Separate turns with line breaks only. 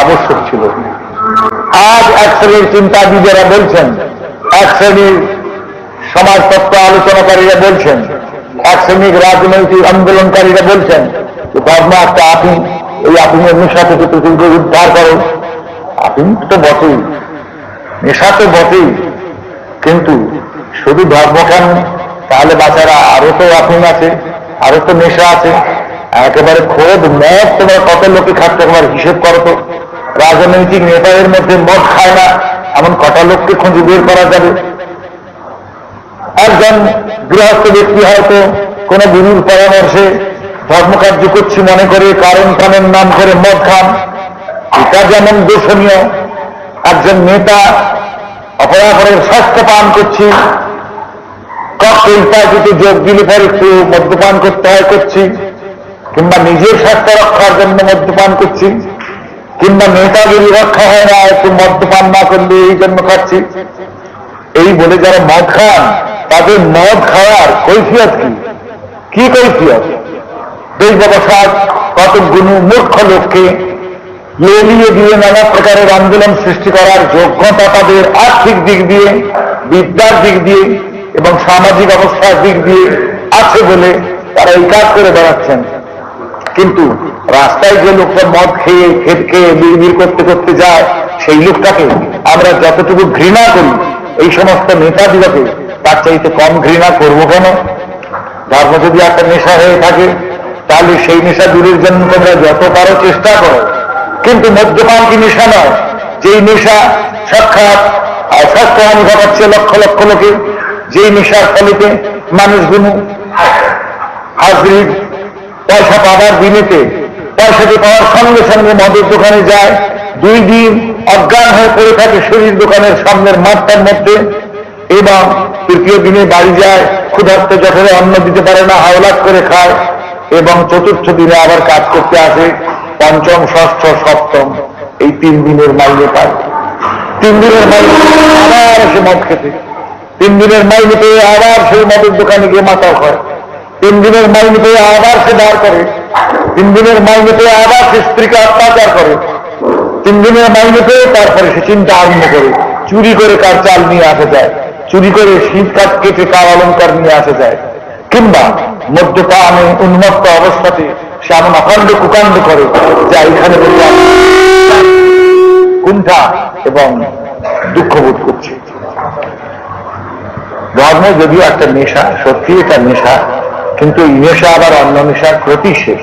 আবশ্যক ছিল। আজ এক শ্রেণীর চিন্তাবিদেরা বলছেন, এক শ্রেণীর সমাজতত্ত্ব আলোচনাকারীরা বলছেন, এক শ্রেণীর রাজনৈতিক আন্দোলনকারীরা বলছেন যে ধর্ম একটা আফিম, এই আফিমের নেশা থেকে পৃথিবীকে উদ্ধার করো। আফিম তো বটেই, নেশা তো বটেই, কিন্তু শুধু ধর্ম কেন? তাহলে বাচ্চারা আরো তো আফিম আছে, আরো তো নেশা আছে। একেবারে খোদ মদ তোমার কত লোকে খাচ্ছে তোমার হিসেব করো তো। রাজনৈতিক নেতাদের মধ্যে মদ খায় না এমন কটা লোককে খুঁজে বের করা যাবে? একজন গৃহস্থ ব্যক্তি হয়তো কোন গুরুর পরামর্শে ধর্মকার্য করছি মনে করে কারণ কানের নাম করে মদ খান, এটা যেমন দোষণীয়। একজন নেতা অপরাপরের স্বাস্থ্য পান করছি, ককটেল পার্টিতে যোগ দিলে পরে একটু মদ্যপান করতে হয় করছি, কিংবা নিজের স্বাস্থ্য রক্ষার জন্য মদ্যপান করছি, কিংবা নেতাগিরি রক্ষা হয় না একটু মদ্যপান না করলে এই জন্য খাচ্ছি। এই বলে যারা মদ খান তাদের মদ খাওয়ার কৈফিয়ত কি কৈফিয়ত? দৈববসাৎ কতগুলো মূর্খ লোককে লেলিয়ে দিয়ে নানা প্রকারের আন্দোলন সৃষ্টি করার যোগ্যতা তাদের আর্থিক দিক দিয়ে, বিদ্যার দিক দিয়ে এবং সামাজিক অবস্থার দিক দিয়ে আছে বলে তারা এই কাজ করে বেড়াচ্ছেন। কিন্তু রাস্তায় যে লোকটা মদ খেয়ে খেট খেয়ে বিড়বিড় করতে করতে যায়, সেই লোকটাকে আমরা যতটুকু ঘৃণা করি এই সমস্ত নেতাদিগকে তার চাইতে কম ঘৃণা করব কেন? ধর্ম যদি একটা নেশা হয়ে থাকে তাহলে সেই নেশা দূরের জন্য তোমরা যত পারো চেষ্টা করো, কিন্তু মদ্যপান কি নেশা নয়? যেই নেশা সাক্ষাৎ স্বাস্থ্যহানি ঘটাচ্ছে লক্ষ লক্ষ লোকে, যেই নেশার ফলেতে মানুষগুলো হাজির পয়সা পাওয়ার দিনেতে পয়সাটি পাওয়ার সঙ্গে সঙ্গে মদের দোকানে যায়, 2 দিন অজ্ঞান হয়ে পড়ে থাকে শরীর দোকানের সামনের মাঠটার মধ্যে, এবং তৃতীয় দিনে বাড়ি যায়, ক্ষুধার্ত জঠরে অন্ন দিতে পারে না, হাওলাত করে খায়, এবং চতুর্থ দিনে আবার কাজ করতে আসে, পঞ্চম ষষ্ঠ সপ্তম এই 3 দিনের মাইনে পায়। 3 দিনের মাইনে আবার এসে মদ খেতে, 3 দিনের মাইনে পেয়ে আবার সেই মদের দোকানে গিয়ে মাতাও হয়, 3 দিনের মাইনে পেয়ে আবার সে বার করে, 3 দিনের মাইনে পেয়ে আবার সে স্ত্রীকে অত্যাচার করে, 3 দিনের মাইনে পেয়ে তারপরে সে চিন্তা আরম্ভ করে চুরি করে কার চাল নিয়ে আসা যায়, চুরি করে শীত কাঠ কেটে কার অলঙ্কার নিয়ে আসা যায়, কিংবা মদ্যপানে উন্মত্ত অবস্থাতে সে এমন অকাণ্ড কুকাণ্ড করে যা এখানে কুণ্ঠা এবং দুঃখ বোধ করছে। ধর্ম যদিও একটা নেশা, সত্যি এটা নেশা, কিন্তু এই নেশা আবার অন্য নেশার প্রতিষেধ।